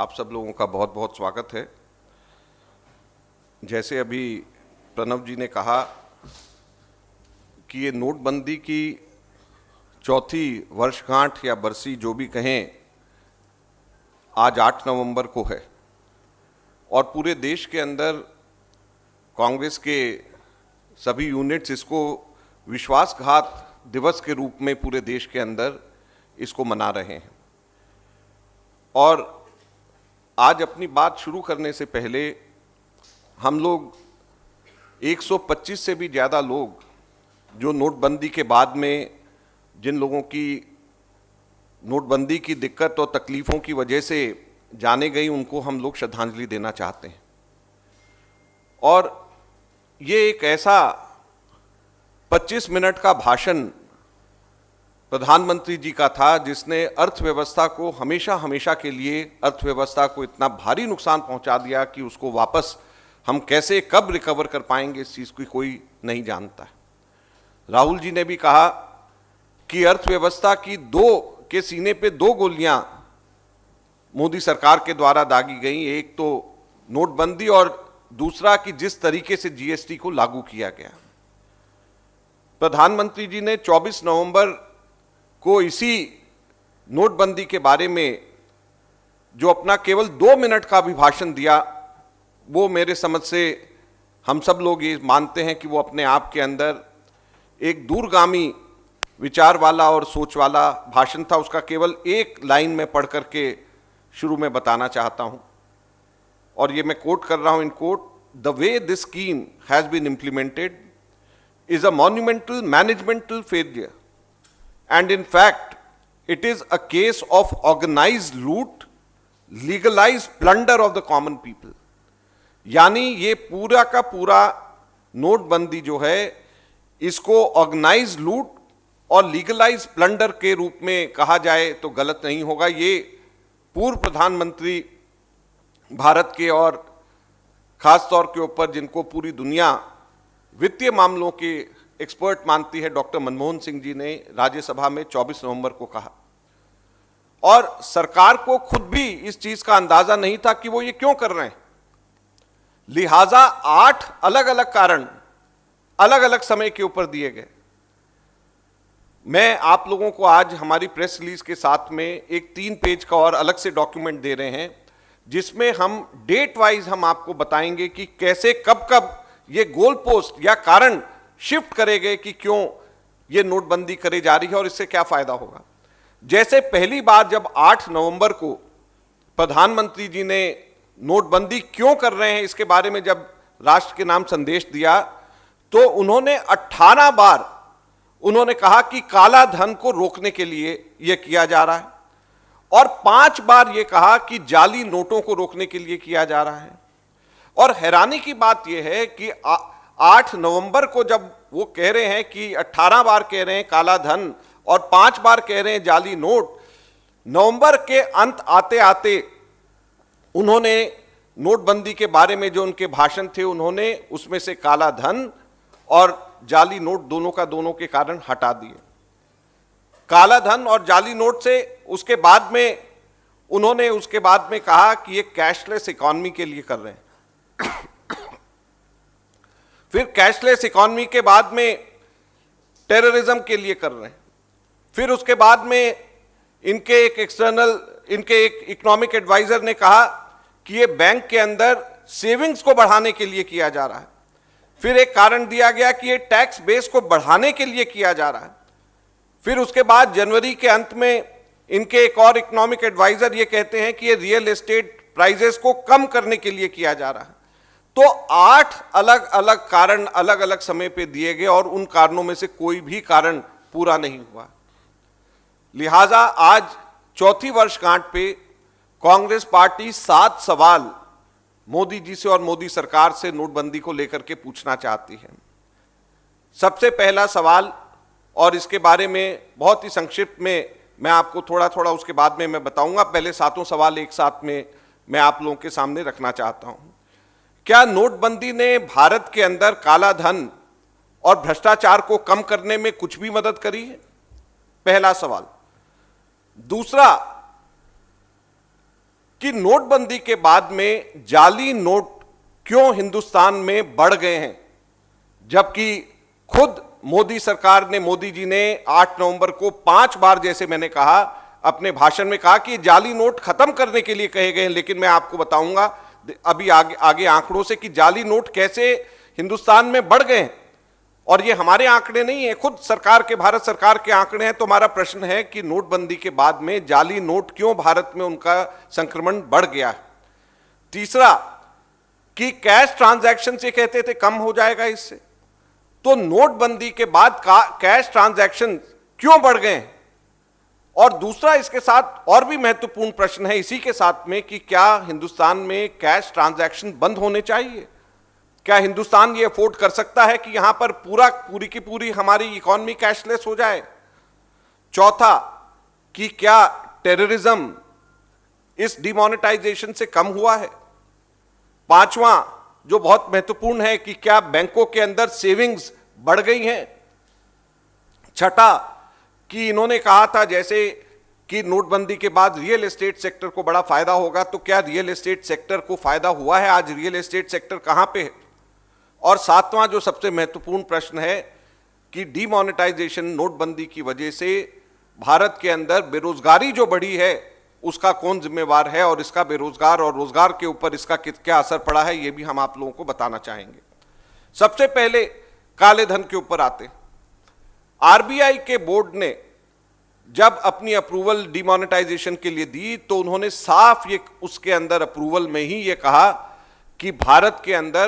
आप सब लोगों का बहुत बहुत स्वागत है। जैसे अभी प्रणव जी ने कहा कि ये नोटबंदी की चौथी वर्षगांठ या बरसी जो भी कहें, आज 8 नवंबर को है और पूरे देश के अंदर कांग्रेस के सभी यूनिट्स इसको विश्वासघात दिवस के रूप में पूरे देश के अंदर इसको मना रहे हैं। और आज अपनी बात शुरू करने से पहले हम लोग 125 से भी ज़्यादा लोग जो नोटबंदी के बाद में जिन लोगों की नोटबंदी की दिक्कत और तकलीफ़ों की वजह से जाने गई, उनको हम लोग श्रद्धांजलि देना चाहते हैं। और ये एक ऐसा 25 मिनट का भाषण प्रधानमंत्री जी का था जिसने अर्थव्यवस्था को हमेशा हमेशा के लिए अर्थव्यवस्था को इतना भारी नुकसान पहुंचा दिया कि उसको वापस हम कैसे कब रिकवर कर पाएंगे, इस चीज़ की कोई नहीं जानता है। राहुल जी ने भी कहा कि अर्थव्यवस्था की के सीने पे 2 गोलियां मोदी सरकार के द्वारा दागी गई, एक तो नोटबंदी और दूसरा कि जिस तरीके से जीएसटी को लागू किया गया। प्रधानमंत्री जी ने 24 नवंबर को इसी नोटबंदी के बारे में जो अपना केवल 2 मिनट का भी भाषण दिया, वो मेरे समझ से हम सब लोग ये मानते हैं कि वो अपने आप के अंदर एक दूरगामी विचार वाला और सोच वाला भाषण था। उसका केवल एक लाइन में पढ़ करके शुरू में बताना चाहता हूं, और ये मैं कोट कर रहा हूं in quote, the way this scheme has been implemented is a monumental managemental failure, and in fact it is a case of organized loot, legalized plunder of the common people। यानी ये पूरा का पूरा नोटबंदी जो है इसको ऑर्गेनाइज लूट और लीगलाइज प्लंडर के रूप में कहा जाए तो गलत नहीं होगा। ये पूर्व प्रधानमंत्री भारत के और खास तौर के ऊपर जिनको पूरी दुनिया वित्तीय मामलों के एक्सपर्ट मानती है, डॉक्टर मनमोहन सिंह जी ने राज्यसभा में 24 नवंबर को कहा। और सरकार को खुद भी इस चीज का अंदाजा नहीं था कि वो ये क्यों कर रहे हैं। लिहाजा 8 अलग अलग कारण अलग अलग समय के ऊपर दिए गए। मैं आप लोगों को आज हमारी प्रेस रिलीज के साथ में एक 3 पेज का और अलग से डॉक्यूमेंट दे रहे हैं, जिसमें हम डेट वाइज हम आपको बताएंगे कि कैसे कब कब ये गोल पोस्ट या कारण शिफ्ट करे गए कि क्यों ये नोटबंदी करे जा रही है और इससे क्या फायदा होगा। जैसे पहली बार जब 8 नवंबर को प्रधानमंत्री जी ने नोटबंदी क्यों कर रहे हैं इसके बारे में जब राष्ट्र के नाम संदेश दिया, तो उन्होंने 18 बार उन्होंने कहा कि काला धन को रोकने के लिए यह किया जा रहा है, और 5 बार यह कहा कि जाली नोटों को रोकने के लिए किया जा रहा है। और हैरानी की बात यह है कि 8 नवंबर को जब वो कह रहे हैं कि 18 बार कह रहे हैं काला धन और 5 बार कह रहे हैं जाली नोट, नवंबर के अंत आते आते उन्होंने नोटबंदी के बारे में जो उनके भाषण थे, उन्होंने उसमें से काला धन और जाली नोट दोनों का दोनों के कारण हटा दिए। काला धन और जाली नोट से उसके बाद में उन्होंने उसके बाद में कहा कि ये कैशलेस इकॉनमी के लिए कर रहे हैं। फिर कैशलेस इकॉनमी के बाद में टेररिज्म के लिए कर रहे हैं। फिर उसके बाद में इनके एक इकोनॉमिक एडवाइजर ने कहा कि ये बैंक के अंदर सेविंग्स को बढ़ाने के लिए किया जा रहा है। फिर एक कारण दिया गया कि ये टैक्स बेस को बढ़ाने के लिए किया जा रहा है। फिर उसके बाद जनवरी के अंत में इनके एक और इकोनॉमिक एडवाइजर ये कहते हैं कि ये रियल एस्टेट प्राइजेस को कम करने के लिए किया जा रहा है। तो 8 अलग अलग कारण अलग अलग समय पे दिए गए और उन कारणों में से कोई भी कारण पूरा नहीं हुआ। लिहाजा आज चौथी वर्षगांठ पे कांग्रेस पार्टी 7 सवाल मोदी जी से और मोदी सरकार से नोटबंदी को लेकर के पूछना चाहती है। सबसे पहला सवाल, और इसके बारे में बहुत ही संक्षिप्त में मैं आपको थोड़ा थोड़ा उसके बाद में मैं बताऊंगा, पहले 7 सवाल एक साथ में मैं आप लोगों के सामने रखना चाहता हूं। क्या नोटबंदी ने भारत के अंदर काला धन और भ्रष्टाचार को कम करने में कुछ भी मदद करी है? पहला सवाल। दूसरा, कि नोटबंदी के बाद में जाली नोट क्यों हिंदुस्तान में बढ़ गए हैं, जबकि खुद मोदी सरकार ने, मोदी जी ने 8 नवंबर को 5 बार, जैसे मैंने कहा अपने भाषण में कहा कि जाली नोट खत्म करने के लिए कहे गए हैं। लेकिन मैं आपको बताऊंगा अभी आगे आंकड़ों से कि जाली नोट कैसे हिंदुस्तान में बढ़ गए हैं। और ये हमारे आंकड़े नहीं है, खुद सरकार के, भारत सरकार के आंकड़े हैं। तो हमारा प्रश्न है कि नोटबंदी के बाद में जाली नोट क्यों भारत में उनका संक्रमण बढ़ गया है। तीसरा, कि कैश ट्रांजैक्शन से कहते थे कम हो जाएगा इससे, तो नोटबंदी के बाद कैश ट्रांजैक्शन क्यों बढ़ गए? और दूसरा, इसके साथ और भी महत्वपूर्ण प्रश्न है इसी के साथ में कि क्या हिंदुस्तान में कैश ट्रांजैक्शन बंद होने चाहिए? क्या हिंदुस्तान ये अफोर्ड कर सकता है कि यहां पर पूरी की पूरी हमारी इकोनॉमी कैशलेस हो जाए? चौथा, कि क्या टेररिज्म इस डिमोनेटाइजेशन से कम हुआ है? पांचवा, जो बहुत महत्वपूर्ण है, कि क्या बैंकों के अंदर सेविंग्स बढ़ गई हैं? छठा, कि इन्होंने कहा था जैसे कि नोटबंदी के बाद रियल एस्टेट सेक्टर को बड़ा फायदा होगा, तो क्या रियल एस्टेट सेक्टर को फायदा हुआ है? आज रियल एस्टेट सेक्टर कहां पे है? और सातवां, जो सबसे महत्वपूर्ण प्रश्न है, कि डीमोनेटाइजेशन, नोटबंदी की वजह से भारत के अंदर बेरोजगारी जो बढ़ी है उसका कौन जिम्मेवार है, और इसका बेरोजगार और रोजगार के ऊपर इसका क्या असर पड़ा है, ये भी हम आप लोगों को बताना चाहेंगे। सबसे पहले काले धन के ऊपर आते हैं। आरबीआई के बोर्ड ने जब अपनी अप्रूवल डिमोनेटाइजेशन के लिए दी तो उन्होंने साफ ये उसके अंदर अप्रूवल में ही ये कहा कि भारत के अंदर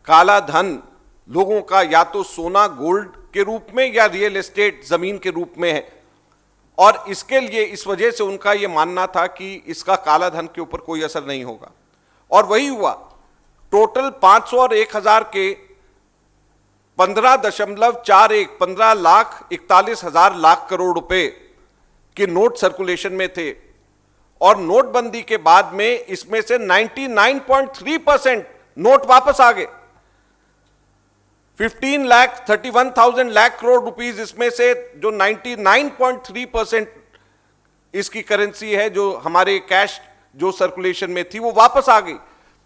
काला धन लोगों का या तो सोना, गोल्ड के रूप में या रियल एस्टेट, जमीन के रूप में है। और इसके लिए, इस वजह से उनका यह मानना था कि इसका काला धन के ऊपर कोई असर नहीं होगा, और वही हुआ। टोटल 500 और 1000 के 15.41 लाख करोड़ रुपए के नोट सर्कुलेशन में थे, और नोटबंदी के बाद में इसमें से 99.3% नोट वापस आ गए। 15,31,000 लाख करोड़ रुपीस इसमें से जो 99.3% इसकी करेंसी है, जो हमारे कैश जो सर्कुलेशन में थी, वो वापस आ गई।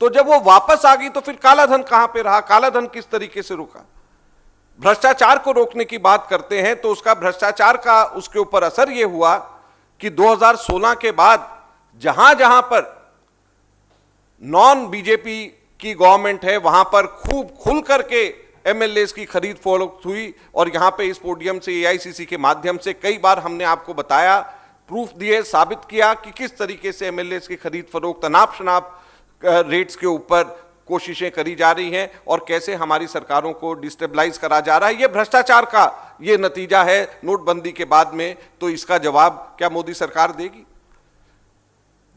तो जब वो वापस आ गई तो फिर काला धन कहां पे रहा? काला धन किस तरीके से रुका? भ्रष्टाचार को रोकने की बात करते हैं तो उसका भ्रष्टाचार का उसके ऊपर असर यह हुआ कि 2016 के बाद जहां जहां पर नॉन बीजेपी की गवर्नमेंट है वहां पर खूब खुल करके एमएलए की खरीद फरोख्त हुई। और यहां पे इस पोडियम से एआईसीसी के माध्यम से कई बार हमने आपको बताया, प्रूफ दिए, साबित किया कि किस तरीके से एमएलए की खरीद फरोख्त अनाप शनाप रेट्स के ऊपर कोशिशें करी जा रही हैं और कैसे हमारी सरकारों को डिस्टेबलाइज करा जा रहा है। यह भ्रष्टाचार का यह नतीजा है नोटबंदी के बाद में। तो इसका जवाब क्या मोदी सरकार देगी?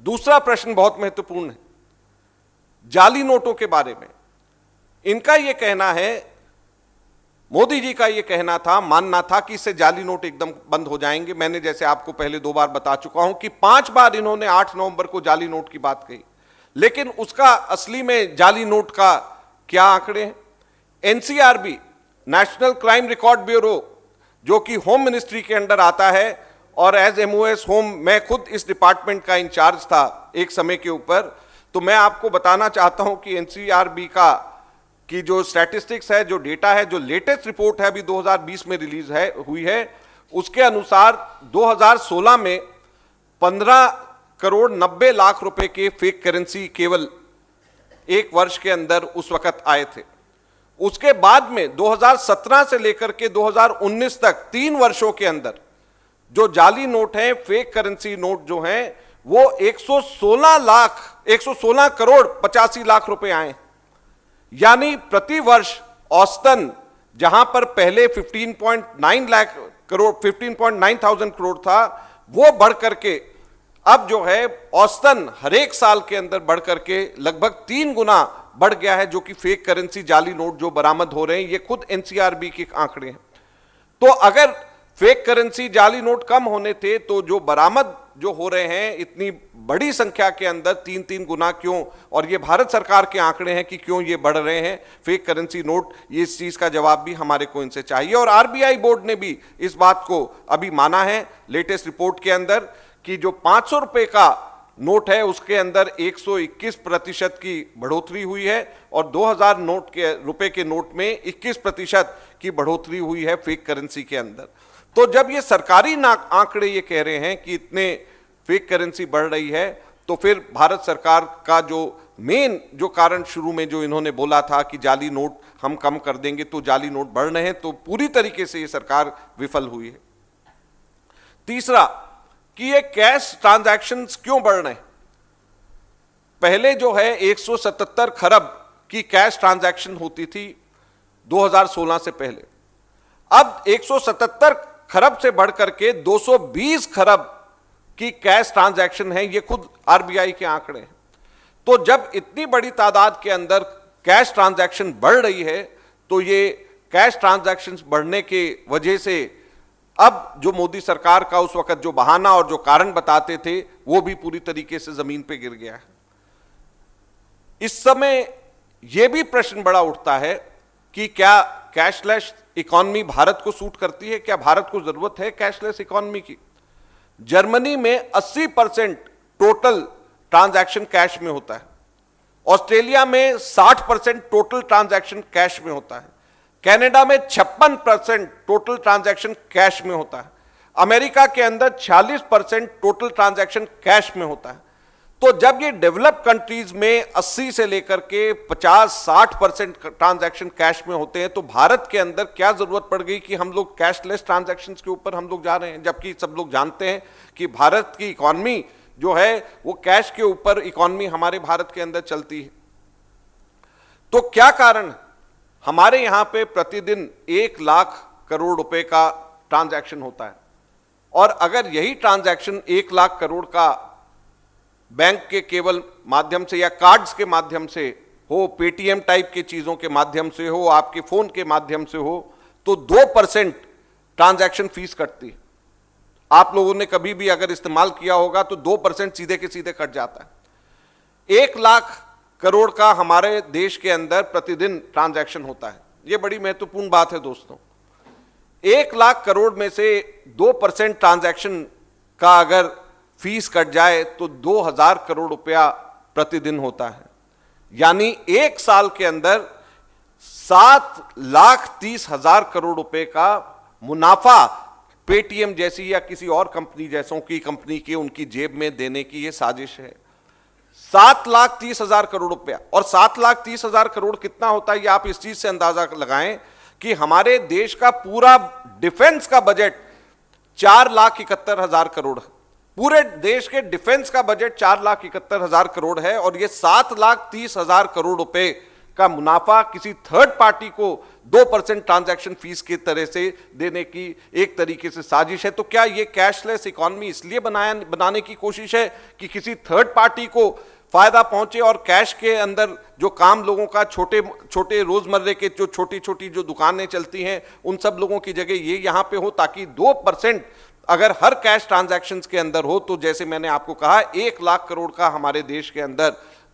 दूसरा प्रश्न बहुत महत्वपूर्ण है, जाली नोटों के बारे में। इनका यह कहना है, मोदी जी का यह कहना था, मानना था कि इससे जाली नोट एकदम बंद हो जाएंगे। मैंने जैसे आपको पहले 2 बार बता चुका हूं कि 5 बार इन्होंने 8 नवंबर को जाली नोट की बात कही, लेकिन उसका असली में जाली नोट का क्या आंकड़े हैं? NCRB, national crime record bureau, जो कि होम मिनिस्ट्री के अंडर आता है, और एज एमओएस होम मैं खुद इस डिपार्टमेंट का इंचार्ज था एक समय के ऊपर, तो मैं आपको बताना चाहता हूं कि एनसीआरबी का की जो स्टैटिस्टिक्स है, जो डेटा है, जो लेटेस्ट रिपोर्ट है अभी 2020 में रिलीज हुई है, उसके अनुसार 2016 में 15 करोड़ 90 लाख रुपए के फेक करेंसी केवल एक वर्ष के अंदर उस वक्त आए थे। उसके बाद में 2017 से लेकर के 2019 तक 3 वर्षों के अंदर जो जाली नोट हैं, फेक करेंसी नोट जो हैं, वो 116 करोड़ 85 लाख रुपए आए। यानी प्रति वर्ष औसतन जहां पर पहले 15.9 करोड़ था, वो बढ़ करके अब जो है औसतन हर एक साल के अंदर बढ़ करके लगभग 3 गुना बढ़ गया है, जो कि फेक करेंसी जाली नोट जो बरामद हो रहे हैं। ये खुद एनसीआरबी के आंकड़े हैं। तो अगर फेक करेंसी जाली नोट कम होने थे तो जो बरामद जो हो रहे हैं इतनी बड़ी संख्या के अंदर 3-3 गुना क्यों? और ये भारत सरकार के आंकड़े हैं कि क्यों ये बढ़ रहे हैं फेक करेंसी नोट। ये इस चीज का जवाब भी हमारे को इनसे चाहिए। और आरबीआई बोर्ड ने भी इस बात को अभी माना है लेटेस्ट रिपोर्ट के अंदर कि जो 500 रुपए का नोट है उसके अंदर 121% की बढ़ोतरी हुई है और 2000 नोट के रुपए के नोट में 21% की बढ़ोतरी हुई है फेक करेंसी के अंदर। तो जब ये सरकारी आंकड़े ये कह रहे हैं कि इतने फेक करेंसी बढ़ रही है, तो फिर भारत सरकार का जो मेन जो कारण शुरू में जो इन्होंने बोला था कि जाली नोट हम कम कर देंगे तो जाली नोट बढ़ रहे हैं, तो पूरी तरीके से ये सरकार विफल हुई है। तीसरा कि ये कैश ट्रांजैक्शंस क्यों बढ़ रहे हैं। पहले जो है 177 खरब की कैश ट्रांजैक्शन होती थी 2016 से पहले, अब 177 खरब से बढ़ करके 220 खरब की कैश ट्रांजैक्शन है, ये खुद आरबीआई के आंकड़े हैं। तो जब इतनी बड़ी तादाद के अंदर कैश ट्रांजैक्शन बढ़ रही है, तो ये कैश ट्रांजैक्शंस बढ़ने के वजह से अब जो मोदी सरकार का उस वक्त जो बहाना और जो कारण बताते थे वो भी पूरी तरीके से जमीन पे गिर गया है। इस समय यह भी प्रश्न बड़ा उठता है कि क्या कैशलेस इकॉनमी भारत को सूट करती है, क्या भारत को जरूरत है कैशलेस इकॉनमी की। जर्मनी में 80% टोटल ट्रांजैक्शन कैश में होता है, ऑस्ट्रेलिया में 60% टोटल ट्रांजैक्शन कैश में होता है, कनाडा में 56% टोटल ट्रांजैक्शन कैश में होता है, अमेरिका के अंदर 46% टोटल ट्रांजैक्शन कैश में होता है। तो जब ये डेवलप्ड कंट्रीज में 80 से लेकर के 50-60% ट्रांजैक्शन कैश में होते हैं, तो भारत के अंदर क्या जरूरत पड़ गई कि हम लोग कैशलेस ट्रांजैक्शंस के ऊपर हम लोग जा रहे हैं, जबकि सब लोग जानते हैं कि भारत की इकॉनमी जो है वो कैश के ऊपर इकॉनमी हमारे भारत के अंदर चलती है। तो क्या कारण, हमारे यहां पे प्रतिदिन 1 लाख करोड़ रुपए का ट्रांजैक्शन होता है, और अगर यही ट्रांजैक्शन 1 लाख करोड़ का बैंक के केवल माध्यम से या कार्ड्स के माध्यम से हो, पेटीएम टाइप की चीजों के माध्यम से हो, आपके फोन के माध्यम से हो, तो 2% ट्रांजैक्शन फीस कटती है। आप लोगों ने कभी भी अगर इस्तेमाल किया होगा तो 2% सीधे के सीधे कट जाता है। 1 लाख करोड़ का हमारे देश के अंदर प्रतिदिन ट्रांजैक्शन होता है। यह बड़ी महत्वपूर्ण बात है दोस्तों। 1 लाख करोड़ में से 2% ट्रांजैक्शन का अगर फीस कट जाए तो 2000 करोड़ रुपया प्रतिदिन होता है, यानी 1 साल के अंदर 7,30,000 करोड़ रुपए का मुनाफा पेटीएम जैसी या किसी और कंपनी जैसों की कंपनी के उनकी जेब में देने की यह साजिश है। 7,30,000 करोड़ रुपया, और 7,30,000 करोड़ कितना होता है, ये आप इस चीज से अंदाजा लगाएं कि हमारे देश का पूरा डिफेंस का बजट 4,71,000 करोड़ है। पूरे देश के डिफेंस का बजट 4,71,000 करोड़ है, और ये 7,30,000 करोड़ रुपए का मुनाफा किसी थर्ड पार्टी को 2% ट्रांजैक्शन फीस की तरह से देने की एक तरीके से साजिश है। तो क्या ये कैशलेस इकॉनमी इसलिए बनाने की कोशिश है कि किसी थर्ड पार्टी को फायदा पहुंचे और कैश के अंदर जो काम लोगों का छोटे छोटे रोजमर्रे के जो छोटी छोटी जो दुकानें चलती हैं उन सब लोगों की जगह ये यहां पे हो, ताकि 2% अगर हर कैश ट्रांजैक्शंस के अंदर हो, तो जैसे मैंने आपको कहा 1 लाख करोड़ का हमारे देश के अंदर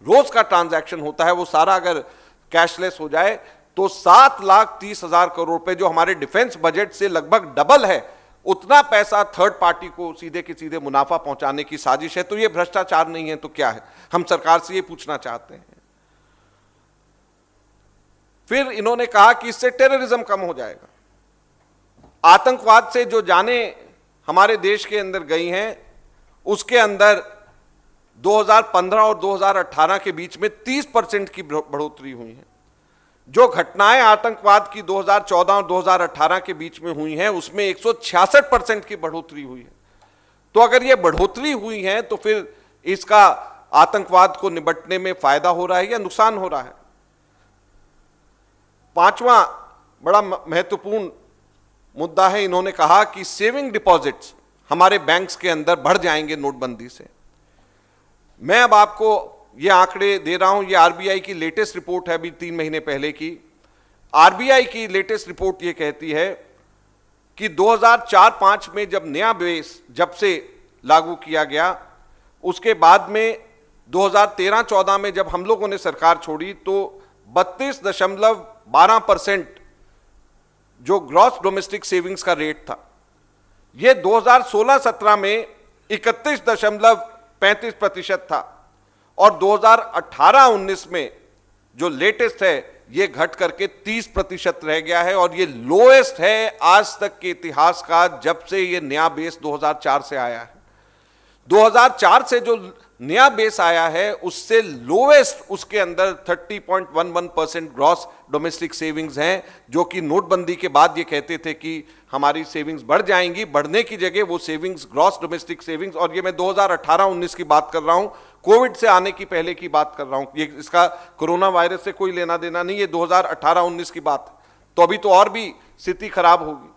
रोज का ट्रांजैक्शन होता है, वो सारा अगर कैशलेस हो जाए तो 7,30,000 करोड़ रुपए जो हमारे डिफेंस बजट से लगभग डबल है, उतना पैसा थर्ड पार्टी को सीधे के सीधे मुनाफा पहुंचाने की साजिश है। तो ये भ्रष्टाचार नहीं है तो क्या है, हम सरकार से ये पूछना चाहते हैं। फिर इन्होंने कहा कि इससे टेररिज्म कम हो जाएगा। आतंकवाद से जो जाने हमारे देश के अंदर गई हैं, उसके अंदर 2015 और 2018 के बीच में 30% की बढ़ोतरी हुई है। जो घटनाएं आतंकवाद की 2014 और 2018 के बीच में हुई हैं, उसमें 166% की बढ़ोतरी हुई है। तो अगर ये बढ़ोतरी हुई है तो फिर इसका आतंकवाद को निपटने में फायदा हो रहा है या नुकसान हो रहा है। 5वां बड़ा महत्वपूर्ण मुद्दा है, इन्होंने कहा कि सेविंग डिपॉजिट्स हमारे बैंक्स के अंदर बढ़ जाएंगे नोटबंदी से। मैं अब आपको ये आंकड़े दे रहा हूं, ये आरबीआई की लेटेस्ट रिपोर्ट है, अभी 3 महीने पहले की। आरबीआई की लेटेस्ट रिपोर्ट ये कहती है कि 2004-05 में जब नया बेस जब से लागू किया गया, उसके बाद में 2013-14 में जब हम लोगों ने सरकार छोड़ी तो 32.12% जो ग्रॉस डोमेस्टिक सेविंग्स का रेट था, ये 2016-17 में 31.65 35% था, और 2018-19 में जो लेटेस्ट है ये घट करके 30% रह गया है, और ये लोएस्ट है आज तक के इतिहास का, जब से ये नया बेस 2004 से आया है। 2004 से जो नया बेस आया है उससे लोएस्ट उसके अंदर 30.11% ग्रॉस डोमेस्टिक सेविंग्स हैं, जो कि नोटबंदी के बाद ये कहते थे कि हमारी सेविंग्स बढ़ जाएंगी, बढ़ने की जगह वो सेविंग्स, ग्रॉस डोमेस्टिक सेविंग्स, और ये मैं 2018-19 की बात कर रहा हूं, कोविड से आने की पहले की बात कर रहा हूं, ये इसका कोरोना वायरस से कोई लेना देना नहीं, ये 2018-19 की बात है। तो अभी तो और भी स्थिति खराब होगी।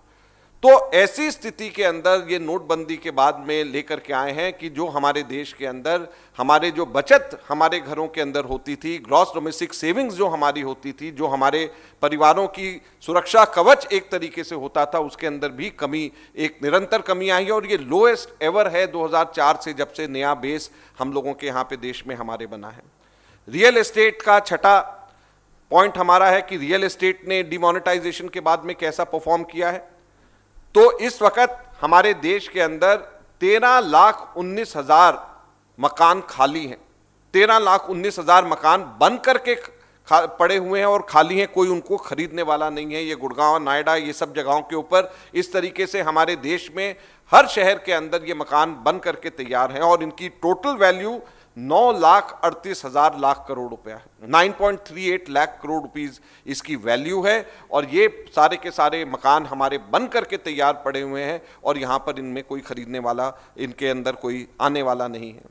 तो ऐसी स्थिति के अंदर ये नोटबंदी के बाद में लेकर के आए हैं कि जो हमारे देश के अंदर हमारे जो बचत हमारे घरों के अंदर होती थी, ग्रॉस डोमेस्टिक सेविंग्स जो हमारी होती थी, जो हमारे परिवारों की सुरक्षा कवच एक तरीके से होता था, उसके अंदर भी कमी, एक निरंतर कमी आई है, और ये लोएस्ट एवर है 2004 से, जब से नया बेस हम लोगों के यहाँ पे देश में हमारे बना है। रियल एस्टेट का छठा पॉइंट हमारा है कि रियल एस्टेट ने डिमोनेटाइजेशन के बाद में कैसा परफॉर्म किया है। तो इस वक्त हमारे देश के अंदर 13,19,000 मकान खाली हैं, 13,19,000 मकान बन करके पड़े हुए हैं और खाली हैं, कोई उनको खरीदने वाला नहीं है। ये गुड़गांव, नोएडा, ये सब जगहों के ऊपर इस तरीके से हमारे देश में हर शहर के अंदर ये मकान बन करके तैयार हैं, और इनकी टोटल वैल्यू 9,38,000 लाख करोड़ रुपया है, 9.38 लाख करोड़ रुपीस इसकी वैल्यू है, और ये सारे के सारे मकान हमारे बन करके तैयार पड़े हुए हैं, और यहाँ पर इनमें कोई खरीदने वाला, इनके अंदर कोई आने वाला नहीं है।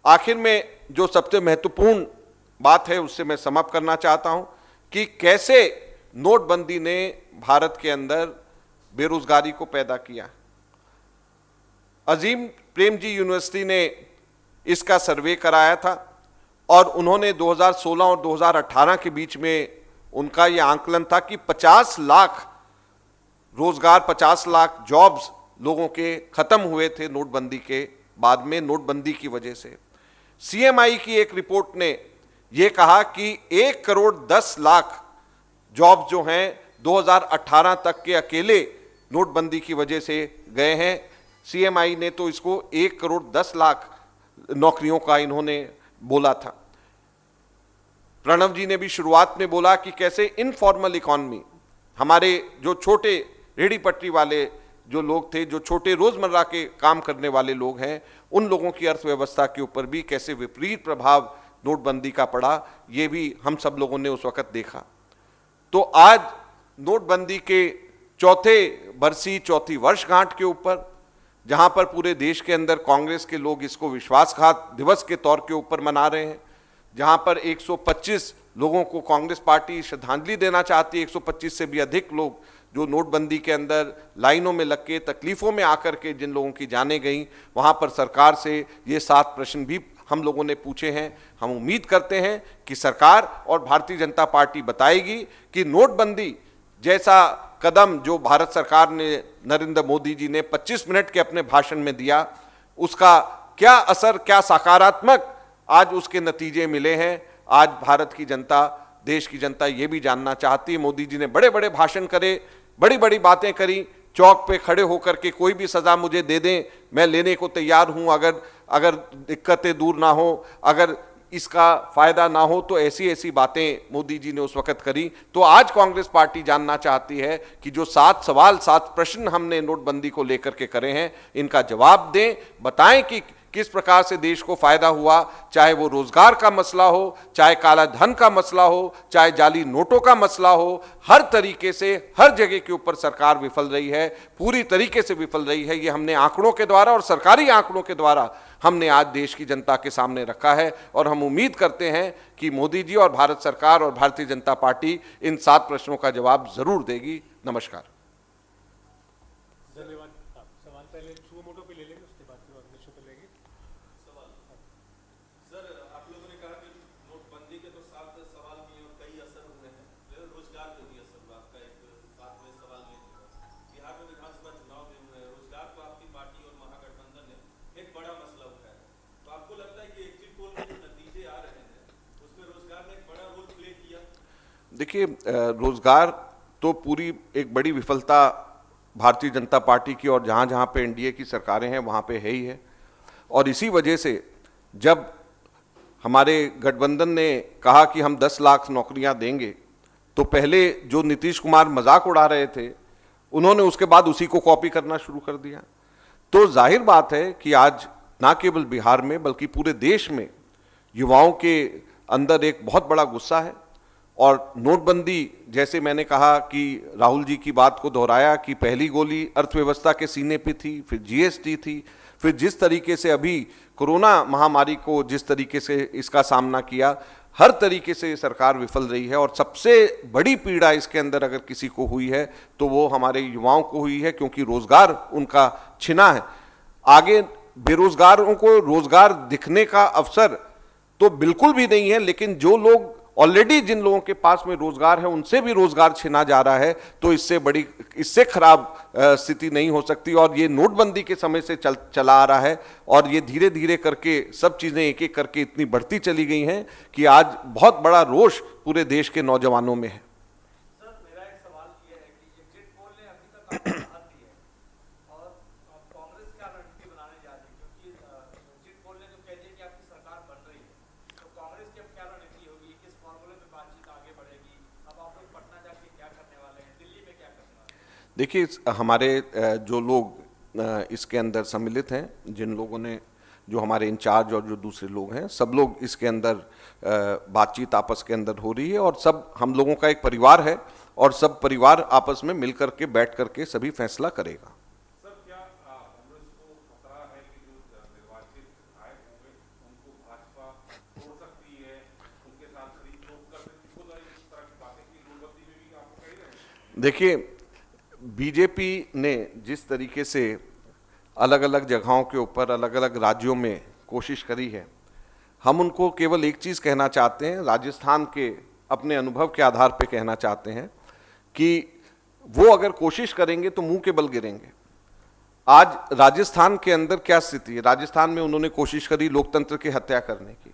आखिर में जो सबसे महत्वपूर्ण बात है उससे मैं समाप्त करना चाहता हूँ कि कैसे नोटबंदी ने भारत के अंदर बेरोजगारी को पैदा किया। अजीम प्रेमजी यूनिवर्सिटी ने इसका सर्वे कराया था, और उन्होंने 2016 और 2018 के बीच में उनका यह आंकलन था कि 50 लाख रोजगार, 50 लाख जॉब्स लोगों के खत्म हुए थे नोटबंदी के बाद में, नोटबंदी की वजह से। सीएमआई की एक रिपोर्ट ने यह कहा कि 1,10,00,000 जॉब जो हैं 2018 तक के अकेले नोटबंदी की वजह से गए हैं। सीएमआई ने तो इसको 1,10,00,000 नौकरियों का इन्होंने बोला था। प्रणव जी ने भी शुरुआत में बोला कि कैसे इनफॉर्मल इकॉनमी, हमारे जो छोटे रेहड़ी पटरी वाले जो लोग थे, जो छोटे रोजमर्रा के काम करने वाले लोग हैं, उन लोगों की अर्थव्यवस्था के ऊपर भी कैसे विपरीत प्रभाव नोटबंदी का पड़ा, ये भी हम सब लोगों ने उस वक्त देखा। तो आज नोटबंदी के चौथी वर्षगांठ के ऊपर, जहां पर पूरे देश के अंदर कांग्रेस के लोग इसको विश्वासघात दिवस के तौर के ऊपर मना रहे हैं, जहां पर 125 लोगों को कांग्रेस पार्टी श्रद्धांजलि देना चाहती है, 125 से भी अधिक लोग जो नोटबंदी के अंदर लाइनों में लग के, तकलीफों में आकर के जिन लोगों की जानें गई, वहां पर सरकार से ये 7 प्रश्न भी हम लोगों ने पूछे हैं। हम उम्मीद करते हैं कि सरकार और भारतीय जनता पार्टी बताएगी कि नोटबंदी जैसा कदम जो भारत सरकार ने, नरेंद्र मोदी जी ने 25 मिनट के अपने भाषण में दिया, उसका क्या असर, क्या सकारात्मक आज उसके नतीजे मिले हैं। आज भारत की जनता, देश की जनता ये भी जानना चाहती है। मोदी जी ने बड़े बड़े भाषण करे, बड़ी बड़ी बातें करी, चौक पे खड़े होकर के कोई भी सजा मुझे दे दें, मैं लेने को तैयार हूं, अगर दिक्कतें दूर ना हो, अगर इसका फायदा ना हो, तो ऐसी ऐसी बातें मोदी जी ने उस वक्त करी। तो आज कांग्रेस पार्टी जानना चाहती है कि जो 7 सवाल, 7 प्रश्न हमने नोटबंदी को लेकर के करे हैं, इनका जवाब दें, बताएं कि किस प्रकार से देश को फायदा हुआ, चाहे वो रोजगार का मसला हो, चाहे काला धन का मसला हो, चाहे जाली नोटों का मसला हो, हर तरीके से हर जगह के ऊपर सरकार विफल रही है, पूरी तरीके से विफल रही है। ये हमने आंकड़ों के द्वारा और सरकारी आंकड़ों के द्वारा हमने आज देश की जनता के सामने रखा है, और हम उम्मीद करते हैं कि मोदी जी और भारत सरकार और भारतीय जनता पार्टी इन 7 प्रश्नों का जवाब जरूर देगी। नमस्कार। धन्यवाद। सवाल पहले सुमोटो पे ले लेंगे, उसके बाद फिर अगले शो पे लेंगे। सर, आप लोगों ने कहा कि नोटबंदी के तो 7 सवाल किए और कई असर हुए हैं, रोजगार पे भी असर हुआ। आपका एक 7वें सवाल में बिहार में विधानसभा चुनाव भी हुए हैं, रोजगार को आपकी पार्टी और महागठबंधन ने एक बड़ा मसला उठाया, तो आपको लगता है कि एग्जिट पोल में जो नतीजे आ रहे हैं उसमें रोजगार ने एक बड़ा रोल प्ले किया? देखिए, रोजगार तो पूरी एक बड़ी विफलता भारतीय जनता पार्टी की और जहां जहां पे एनडीए की सरकारें हैं वहां पे है ही है। और इसी वजह से जब हमारे गठबंधन ने कहा कि हम 10 लाख नौकरियां देंगे, तो पहले जो नीतीश कुमार मजाक उड़ा रहे थे, उन्होंने उसके बाद उसी को कॉपी करना शुरू कर दिया। तो जाहिर बात है कि आज ना केवल बिहार में बल्कि पूरे देश में युवाओं के अंदर एक बहुत बड़ा गुस्सा है। और नोटबंदी, जैसे मैंने कहा कि राहुल जी की बात को दोहराया कि पहली गोली अर्थव्यवस्था के सीने पे थी, फिर जीएसटी थी, फिर जिस तरीके से अभी कोरोना महामारी को जिस तरीके से इसका सामना किया, हर तरीके से सरकार विफल रही है। और सबसे बड़ी पीड़ा इसके अंदर अगर किसी को हुई है तो वो हमारे युवाओं को हुई है, क्योंकि रोजगार उनका छिना है। आगे बेरोजगारों को रोजगार दिखने का अवसर तो बिल्कुल भी नहीं है, लेकिन जो लोग ऑलरेडी, जिन लोगों के पास में रोजगार है, उनसे भी रोजगार छिना जा रहा है। तो इससे खराब स्थिति नहीं हो सकती। और ये नोटबंदी के समय से चला आ रहा है और ये धीरे धीरे करके सब चीजें एक एक करके इतनी बढ़ती चली गई हैं कि आज बहुत बड़ा रोष पूरे देश के नौजवानों में है। सर, मेरा एक सवाल ये है कि एग्जिट पोल ने अभी तक आपको राहत दी है और कांग्रेस क्या रणनीति बनाने जा रही है, क्योंकि एग्जिट पोल ने जो कह दिया कि आपकी सरकार बन रही है, तो कांग्रेस की अब क्या रणनीति होगी, किस फॉर्मूले में बातचीत आगे बढ़ेगी, अब आप लोग पटना जाके क्या करने वाले हैं, दिल्ली में क्या करने वाले हैं? देखिए, हमारे जो लोग इसके अंदर सम्मिलित हैं, जिन लोगों ने, जो हमारे इंचार्ज और जो दूसरे लोग हैं, सब लोग इसके अंदर बातचीत आपस के अंदर हो रही है और सब हम लोगों का एक परिवार है और सब परिवार आपस में मिल करके बैठ करके सभी फैसला करेगा। सर, क्या कांग्रेस को खतरा है कि जो निर्वाचित विधायक होंगे उनको भाजपा छोड़ सकती है, उनके साथ खरीद फरोख्त कर सकती है? खुद इस तरह की बातें की नोटबंदी में भी आपको कही रहे हैं। देखिए, बीजेपी ने जिस तरीके से अलग अलग जगहों के ऊपर अलग अलग राज्यों में कोशिश करी है, हम उनको केवल एक चीज़ कहना चाहते हैं, राजस्थान के अपने अनुभव के आधार पे कहना चाहते हैं कि वो अगर कोशिश करेंगे तो मुंह के बल गिरेंगे। आज राजस्थान के अंदर क्या स्थिति है, राजस्थान में उन्होंने कोशिश करी लोकतंत्र की हत्या करने की,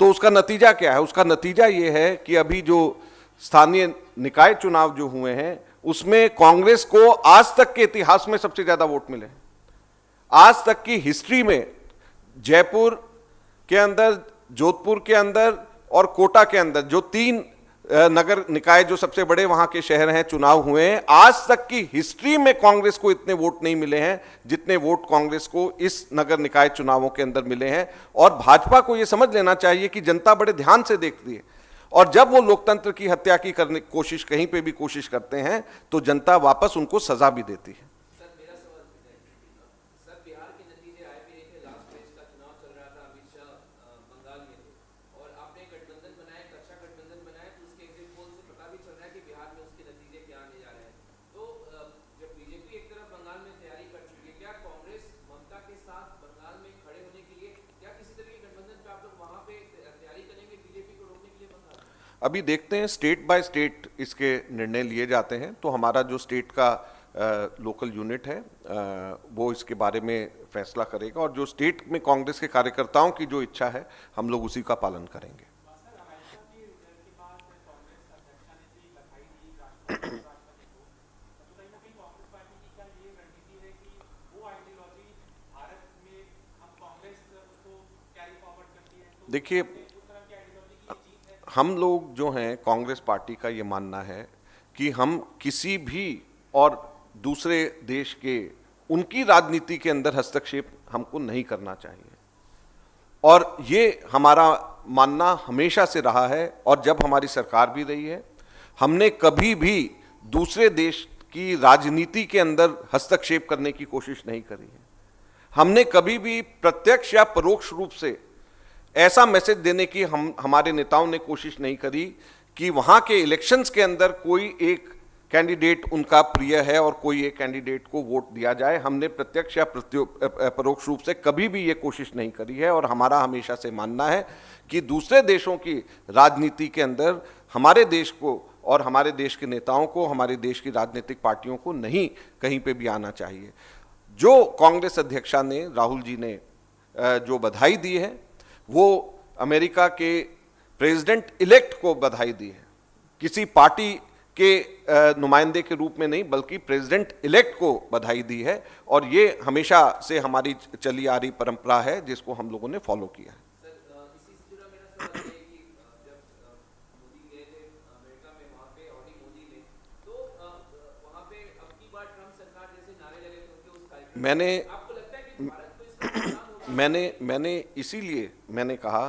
तो उसका नतीजा क्या है? उसका नतीजा ये है कि अभी जो स्थानीय निकाय चुनाव जो हुए हैं उसमें कांग्रेस को आज तक के इतिहास में सबसे ज्यादा वोट मिले। आज तक की हिस्ट्री में जयपुर के अंदर, जोधपुर के अंदर और कोटा के अंदर, जो 3 नगर निकाय जो सबसे बड़े वहां के शहर हैं, चुनाव हुए हैं, आज तक की हिस्ट्री में कांग्रेस को इतने वोट नहीं मिले हैं जितने वोट कांग्रेस को इस नगर निकाय चुनावों के अंदर मिले हैं। और भाजपा को यह समझ लेना चाहिए कि जनता बड़े ध्यान से देखती है और जब वो लोकतंत्र की हत्या की करने की कोशिश, कहीं पे भी कोशिश करते हैं, तो जनता वापस उनको सजा भी देती है। सर, मेरा सवाल सर, बिहार के नतीजे आए भी थे, लास्ट फेज का चुनाव चल रहा था, अमित शाह बंगाल में थे और आपने गठबंधन बनाया, एक अच्छा गठबंधन बनाया, तो उसके एग्जिट पोल से पता भी चल रहा है कि बिहार में उसके नतीजे क्या आने जा रहे हैं। तो जब बीजेपी एक तरफ बंगाल में तैयारी कर चुकी है, क्या कांग्रेस ममता के साथ बंगाल में खड़े होने के लिए क्या किसी तरह के गठबंधन पे आप लोग वहां पे तैयारी करेंगे बीजेपी को रोकने के लिए बंगाल? अभी देखते हैं, स्टेट बाय स्टेट इसके निर्णय लिए जाते हैं। तो हमारा जो स्टेट का लोकल यूनिट है वो इसके बारे में फैसला करेगा और जो स्टेट में कांग्रेस के कार्यकर्ताओं की जो इच्छा है हम लोग उसी का पालन करेंगे। देखिए, हम लोग जो हैं, कांग्रेस पार्टी का ये मानना है कि हम किसी भी और दूसरे देश के उनकी राजनीति के अंदर हस्तक्षेप हमको नहीं करना चाहिए और ये हमारा मानना हमेशा से रहा है। और जब हमारी सरकार भी रही है, हमने कभी भी दूसरे देश की राजनीति के अंदर हस्तक्षेप करने की कोशिश नहीं करी है। हमने कभी भी प्रत्यक्ष या परोक्ष रूप से ऐसा मैसेज देने की हमारे नेताओं ने कोशिश नहीं करी कि वहां के इलेक्शंस के अंदर कोई एक कैंडिडेट उनका प्रिय है और कोई एक कैंडिडेट को वोट दिया जाए। हमने प्रत्यक्ष या परोक्ष रूप से कभी भी ये कोशिश नहीं करी है और हमारा हमेशा से मानना है कि दूसरे देशों की राजनीति के अंदर हमारे देश को और हमारे देश के नेताओं को, हमारे देश की राजनीतिक पार्टियों को नहीं कहीं पे भी आना चाहिए। जो कांग्रेस अध्यक्षा ने, राहुल जी ने जो बधाई दी है, वो अमेरिका के प्रेसिडेंट इलेक्ट को बधाई दी है। किसी पार्टी के नुमाइंदे के रूप में नहीं बल्कि प्रेसिडेंट इलेक्ट को बधाई दी है, और ये हमेशा से हमारी चली आ रही परंपरा है जिसको हम लोगों ने फॉलो किया है। सर इसी से जुड़ा मेरा सवाल है कि जब मोदी गए थे अमेरिका में, वहाँ पे ऑडी मोदी ने, तो वहाँ पे अब की बार ट्रम्प सरकार जैसे नारे लगे थे उनके उस कार्यक्रम में, आपको लगता है कि भारत को इसका नुकसान होगा? मैंने इसीलिए मैंने कहा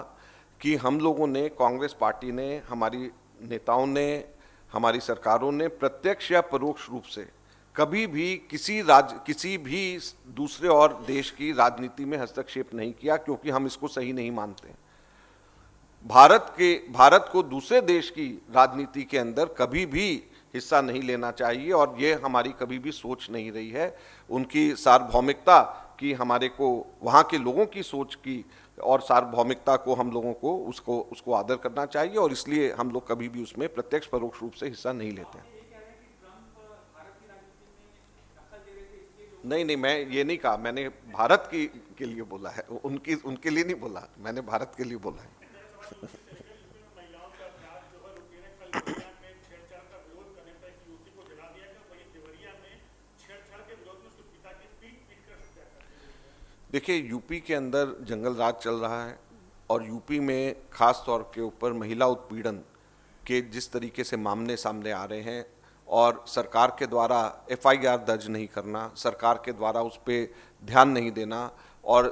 कि हम लोगों ने, कांग्रेस पार्टी ने, हमारी नेताओं ने, हमारी सरकारों ने प्रत्यक्ष या परोक्ष रूप से कभी भी किसी भी दूसरे और देश की राजनीति में हस्तक्षेप नहीं किया, क्योंकि हम इसको सही नहीं मानते। भारत को दूसरे देश की राजनीति के अंदर कभी भी हिस्सा नहीं लेना चाहिए, और ये हमारी कभी भी सोच नहीं रही है। उनकी सार्वभौमिकता की, हमारे को वहाँ के लोगों की सोच की और सार्वभौमिकता को हम लोगों को उसको आदर करना चाहिए, और इसलिए हम लोग कभी भी उसमें प्रत्यक्ष परोक्ष रूप से हिस्सा नहीं लेते हैं। नहीं, मैं ये नहीं कहा, मैंने भारत के लिए बोला है, उनके लिए नहीं बोला, मैंने भारत के लिए बोला है। महिलाओं का अत्याचार जो है रुके ने, कल देवरिया में छेड़छाड़ का विरोध करने पर एक युवती को जला दिया गया, वहीं देवरिया में छेड़छाड़ के विरोध में उसके पिता की पीट कर हत्या कर दी गई। देखिए, यूपी के अंदर जंगल राज चल रहा है, और यूपी में खास तौर के ऊपर महिला उत्पीड़न के जिस तरीके से मामले सामने आ रहे हैं, और सरकार के द्वारा FIR दर्ज नहीं करना, सरकार के द्वारा उस पर ध्यान नहीं देना और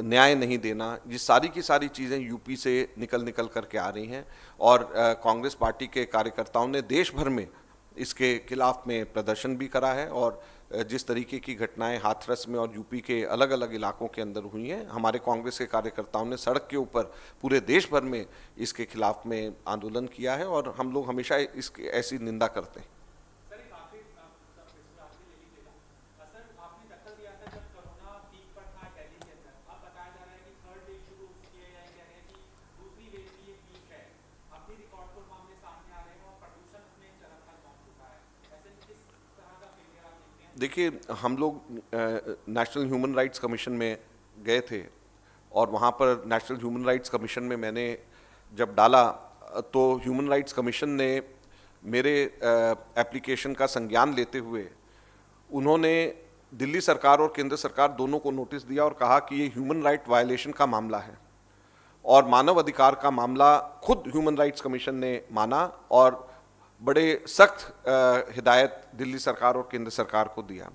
न्याय नहीं देना, ये सारी की सारी चीज़ें यूपी से निकल करके आ रही हैं, और कांग्रेस पार्टी के कार्यकर्ताओं ने देश भर में इसके खिलाफ में प्रदर्शन भी करा है, और जिस तरीके की घटनाएं हाथरस में और यूपी के अलग अलग इलाकों के अंदर हुई हैं, हमारे कांग्रेस के कार्यकर्ताओं ने सड़क के ऊपर पूरे देश भर में इसके खिलाफ में आंदोलन किया है, और हम लोग हमेशा इसकी ऐसी निंदा करते हैं। देखिए, हम लोग नेशनल ह्यूमन राइट्स कमीशन में गए थे, और वहाँ पर नेशनल ह्यूमन राइट्स कमीशन में मैंने जब डाला तो ह्यूमन राइट्स कमीशन ने मेरे एप्लीकेशन का संज्ञान लेते हुए उन्होंने दिल्ली सरकार और केंद्र सरकार दोनों को नोटिस दिया और कहा कि ये ह्यूमन राइट वायलेशन का मामला है, और मानव अधिकार का मामला खुद ह्यूमन राइट्स कमीशन ने माना, और बड़े सख्त हिदायत दिल्ली सरकार और केंद्र सरकार को दिया।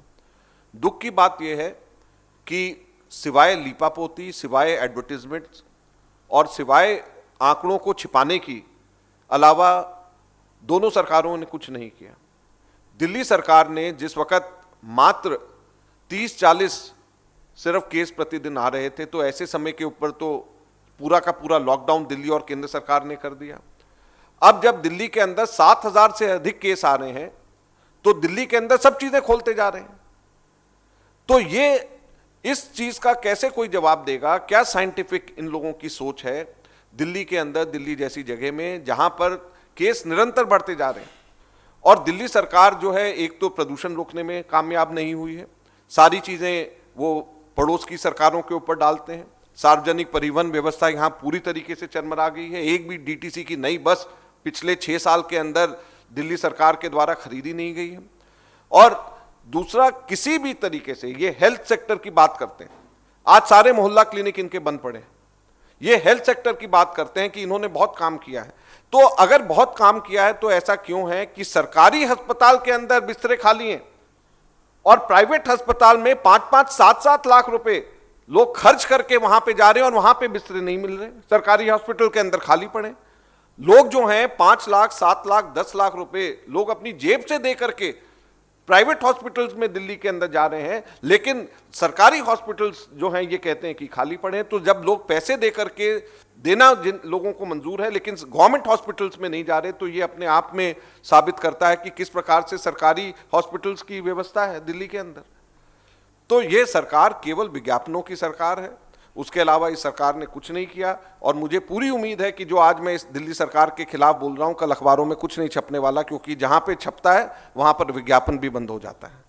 दुख की बात यह है कि सिवाय लीपापोती, सिवाय एडवर्टीजमेंट्स और सिवाय आंकड़ों को छिपाने की अलावा दोनों सरकारों ने कुछ नहीं किया। दिल्ली सरकार ने जिस वक्त मात्र 30-40 सिर्फ केस प्रतिदिन आ रहे थे, तो ऐसे समय के ऊपर तो पूरा का पूरा लॉकडाउन दिल्ली और केंद्र सरकार ने कर दिया। अब जब दिल्ली के अंदर 7,000 से अधिक केस आ रहे हैं, तो दिल्ली के अंदर सब चीजें खोलते जा रहे हैं। तो ये इस चीज का कैसे कोई जवाब देगा? क्या साइंटिफिक इन लोगों की सोच है दिल्ली के अंदर, दिल्ली जैसी जगह में जहां पर केस निरंतर बढ़ते जा रहे हैं? और दिल्ली सरकार जो है, एक तो प्रदूषण रोकने में कामयाब नहीं हुई है, सारी चीजें वो पड़ोस की सरकारों के ऊपर डालते हैं। सार्वजनिक परिवहन व्यवस्था यहां पूरी तरीके से चरमरा गई है। एक भी DTC की नई बस पिछले 6 साल के अंदर दिल्ली सरकार के द्वारा खरीदी नहीं गई है। और दूसरा, किसी भी तरीके से ये हेल्थ सेक्टर की बात करते हैं, आज सारे मोहल्ला क्लिनिक इनके बंद पड़े हैं। ये हेल्थ सेक्टर की बात करते हैं कि इन्होंने बहुत काम किया है। तो अगर बहुत काम किया है तो ऐसा क्यों है कि सरकारी अस्पताल के अंदर बिस्तरे खाली हैं, और प्राइवेट अस्पताल में 5-5, 7-7 लाख रुपए लोग खर्च करके वहां पे जा रहे हैं, और वहां पे बिस्तरे नहीं मिल रहे। सरकारी हॉस्पिटल के अंदर खाली पड़े। लोग जो हैं 5 लाख, 7 लाख, 10 लाख रुपए लोग अपनी जेब से दे करके प्राइवेट हॉस्पिटल्स में दिल्ली के अंदर जा रहे हैं, लेकिन सरकारी हॉस्पिटल्स जो हैं ये कहते हैं कि खाली पड़े हैं। तो जब लोग पैसे दे करके देना जिन लोगों को मंजूर है, लेकिन गवर्नमेंट हॉस्पिटल्स में नहीं जा रहे, तो ये अपने आप में साबित करता है कि किस प्रकार से सरकारी हॉस्पिटल्स की व्यवस्था है दिल्ली के अंदर। तो ये सरकार केवल विज्ञापनों की सरकार है, उसके अलावा इस सरकार ने कुछ नहीं किया। और मुझे पूरी उम्मीद है कि जो आज मैं इस दिल्ली सरकार के खिलाफ बोल रहा हूं, कल अखबारों में कुछ नहीं छपने वाला, क्योंकि जहां पे छपता है वहां पर विज्ञापन भी बंद हो जाता है।